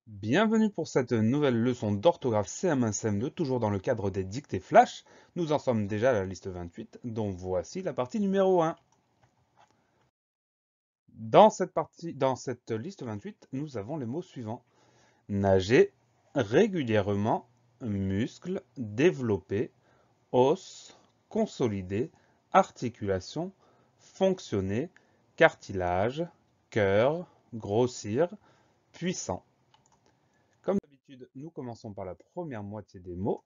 Bienvenue pour cette nouvelle leçon d'orthographe CM1 CM2, toujours dans le cadre des dictées flash. Nous en sommes déjà à la liste 28, donc voici la partie numéro 1. Dans cette liste 28, nous avons les mots suivants. Nager, régulièrement, muscle, développer, os, consolider, articulation, fonctionner, cartilage, cœur, grossir, puissant. Comme d'habitude, nous commençons par la première moitié des mots.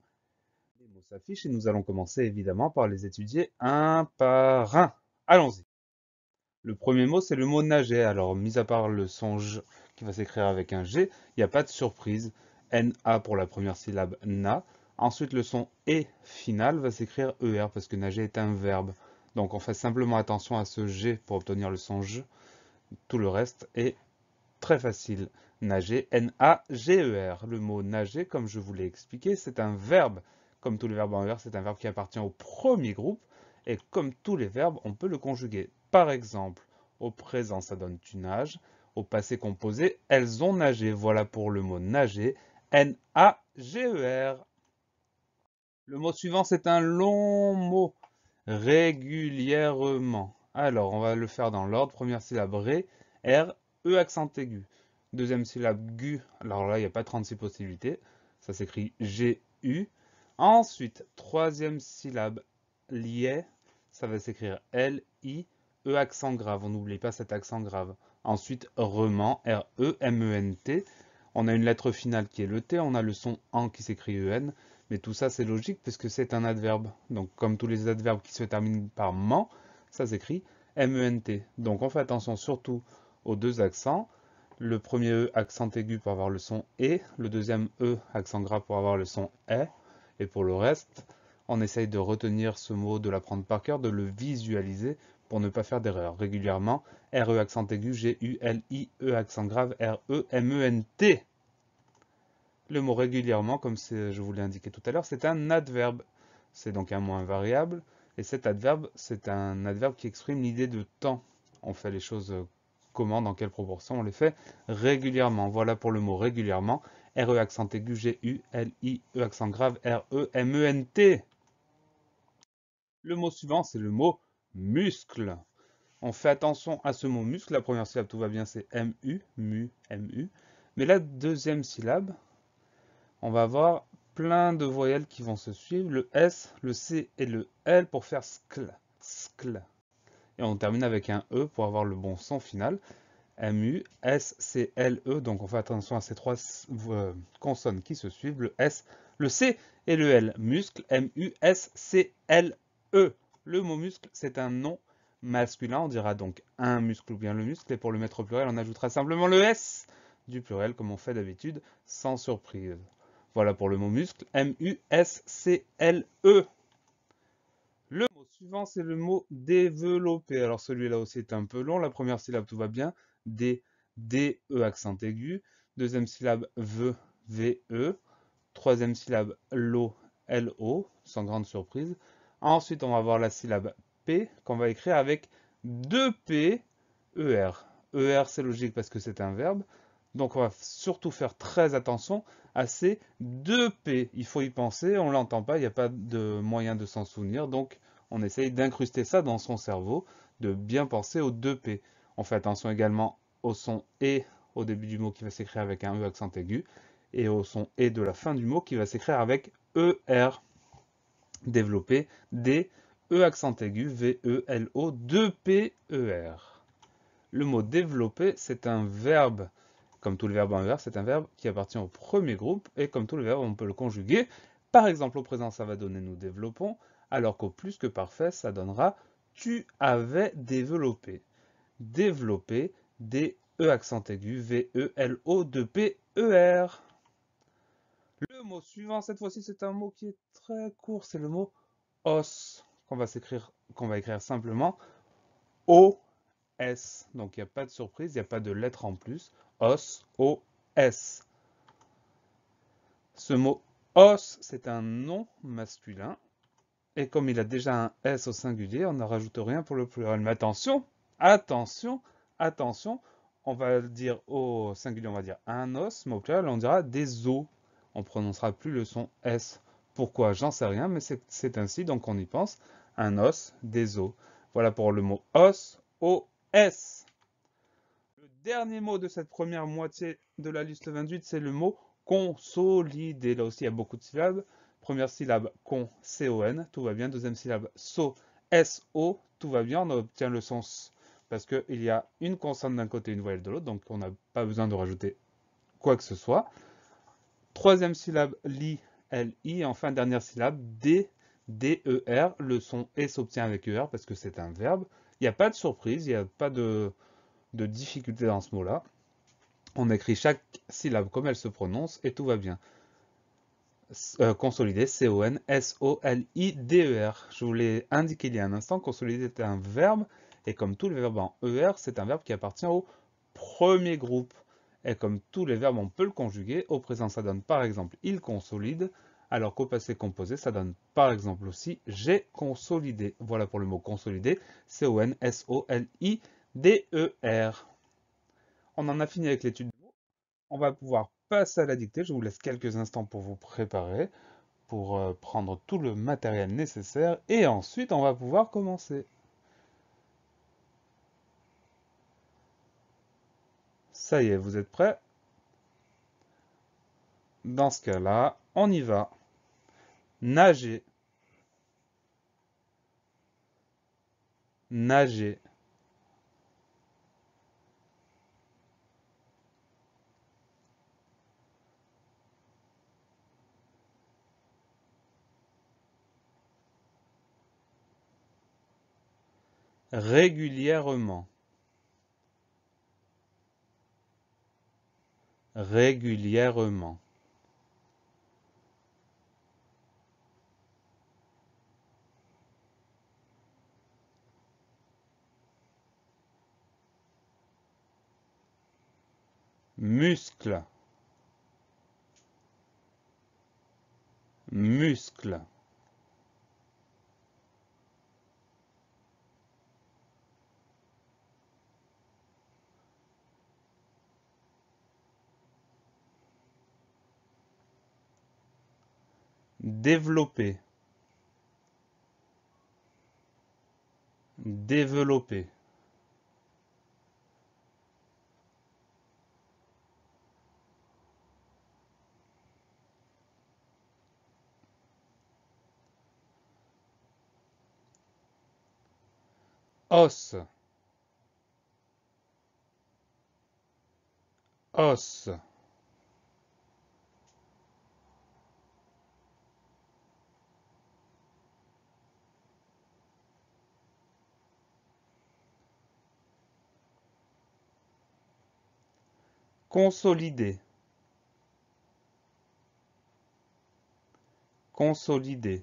Les mots s'affichent et nous allons commencer évidemment par les étudier un par un. Allons-y. Le premier mot, c'est le mot nager. Alors, mis à part le son J qui va s'écrire avec un G, il n'y a pas de surprise. N-A pour la première syllabe, na. Ensuite, le son E final va s'écrire ER parce que nager est un verbe. Donc, on fait simplement attention à ce G pour obtenir le son J. Tout le reste est très facile. Nager, N-A-G-E-R. Le mot nager, comme je vous l'ai expliqué, c'est un verbe. Comme tous les verbes en verbe, c'est un verbe qui appartient au premier groupe. Et comme tous les verbes, on peut le conjuguer. Par exemple, au présent, ça donne tu nages. Au passé composé, elles ont nagé. Voilà pour le mot nager. N-A-G-E-R. Le mot suivant, c'est un long mot. Régulièrement. Alors, on va le faire dans l'ordre. Première syllabe ré, R, E accent aigu. Deuxième syllabe gu. Alors là, il n'y a pas 36 possibilités. Ça s'écrit G-U. Ensuite, troisième syllabe lié. Ça va s'écrire L-I, E accent grave. On n'oublie pas cet accent grave. Ensuite, rement, R-E-M-E-N-T. On a une lettre finale qui est le T. On a le son en qui s'écrit E-N. Mais tout ça, c'est logique puisque c'est un adverbe. Donc, comme tous les adverbes qui se terminent par ment, ça s'écrit M-E-N-T. Donc, on fait attention surtout aux deux accents. Le premier E, accent aigu pour avoir le son E. Le deuxième E, accent grave pour avoir le son E. Et pour le reste, on essaye de retenir ce mot, de l'apprendre par cœur, de le visualiser pour ne pas faire d'erreur. Régulièrement, R-E, accent aigu, G-U-L-I-E, accent grave, R-E-M-E-N-T. Le mot régulièrement, comme je vous l'ai indiqué tout à l'heure, c'est un adverbe. C'est donc un mot invariable. Et cet adverbe, c'est un adverbe qui exprime l'idée de temps. On fait les choses comment, dans quelle proportion, on les fait régulièrement. Voilà pour le mot régulièrement. R-E accent aigu, G-U-L-I-E accent grave, R-E-M-E-N-T. Le mot suivant, c'est le mot muscle. On fait attention à ce mot muscle. La première syllabe, tout va bien, c'est M-U, mu, M-U. Mais la deuxième syllabe, on va avoir plein de voyelles qui vont se suivre, le S, le C et le L pour faire skl, skl. Et on termine avec un E pour avoir le bon son final. MU, S, C, L, E. Donc on fait attention à ces trois consonnes qui se suivent, le S, le C et le L. Muscle, M-U, S, C, L, E. Le mot muscle, c'est un nom masculin. On dira donc un muscle ou bien le muscle. Et pour le mettre au pluriel, on ajoutera simplement le S du pluriel, comme on fait d'habitude, sans surprise. Voilà pour le mot muscle, M-U-S-C-L-E. Le mot suivant, c'est le mot développer. Alors celui-là aussi est un peu long. La première syllabe, tout va bien. D, D-E accent aigu. Deuxième syllabe, V, V-E. Troisième syllabe, LO, L-O, sans grande surprise. Ensuite, on va avoir la syllabe P qu'on va écrire avec deux P, E-R. E-R, c'est logique parce que c'est un verbe. Donc, on va surtout faire très attention à ces deux P. Il faut y penser, on ne l'entend pas, il n'y a pas de moyen de s'en souvenir. Donc, on essaye d'incruster ça dans son cerveau, de bien penser aux deux P. On fait attention également au son E au début du mot qui va s'écrire avec un E accent aigu et au son E de la fin du mot qui va s'écrire avec ER. Développer, D, E accent aigu, V-E-L-O, 2-P-E-R. Le mot développer, c'est un verbe. Comme tous les verbes en verbe, c'est un verbe qui appartient au premier groupe et comme tous les verbes, on peut le conjuguer. Par exemple, au présent, ça va donner nous développons, alors qu'au plus que parfait, ça donnera tu avais développé. Développer, D-E accent aigu, V-E-L-O, 2-P-E-R. Le mot suivant, cette fois-ci, c'est un mot qui est très court, c'est le mot os, qu'on va écrire simplement O-S. Donc il n'y a pas de surprise, il n'y a pas de lettre en plus. Os, O-S. Ce mot os, c'est un nom masculin. Et comme il a déjà un S au singulier, on ne rajoute rien pour le pluriel. Mais attention, attention, attention, on va dire au singulier, on va dire un os, mais au pluriel, on dira des os. On prononcera plus le son S. Pourquoi? J'en sais rien, mais c'est ainsi, donc on y pense. Un os, des os. Voilà pour le mot os, O-S. Le dernier mot de cette première moitié de la liste 28, c'est le mot consolider. Là aussi, il y a beaucoup de syllabes. Première syllabe, con, C-O-N, tout va bien. Deuxième syllabe, so, S-O, tout va bien. On obtient le son S parce qu'il y a une consonne d'un côté et une voyelle de l'autre, donc on n'a pas besoin de rajouter quoi que ce soit. Troisième syllabe, li, L-I. Et enfin, dernière syllabe, D, D-E-R. Le son E s'obtient avec E-R parce que c'est un verbe. Il n'y a pas de surprise, il n'y a pas de difficulté dans ce mot-là. On écrit chaque syllabe comme elle se prononce et tout va bien. Consolider, C-O-N-S-O-L-I-D-E-R. Je vous l'ai indiqué il y a un instant, consolider est un verbe, et comme tous les verbes en ER, c'est un verbe qui appartient au premier groupe. Et comme tous les verbes, on peut le conjuguer. Au présent, ça donne par exemple il consolide, alors qu'au passé composé, ça donne par exemple aussi j'ai consolidé. Voilà pour le mot consolider, C-O-N-S-O-L-I-D-E-R. On en a fini avec l'étude. On va pouvoir passer à la dictée. Je vous laisse quelques instants pour vous préparer, pour prendre tout le matériel nécessaire et ensuite on va pouvoir commencer. Ça y est, vous êtes prêts? Dans ce cas-là, on y va. Nager, nager. Régulièrement, régulièrement. Muscle, muscle. Développer, développer. Os, os. Consolider, consolider.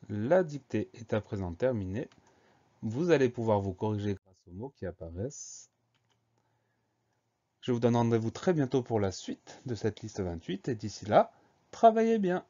La dictée est à présent terminée. Vous allez pouvoir vous corriger grâce aux mots qui apparaissent. Je vous donne rendez-vous très bientôt pour la suite de cette liste 28 et d'ici là, travaillez bien.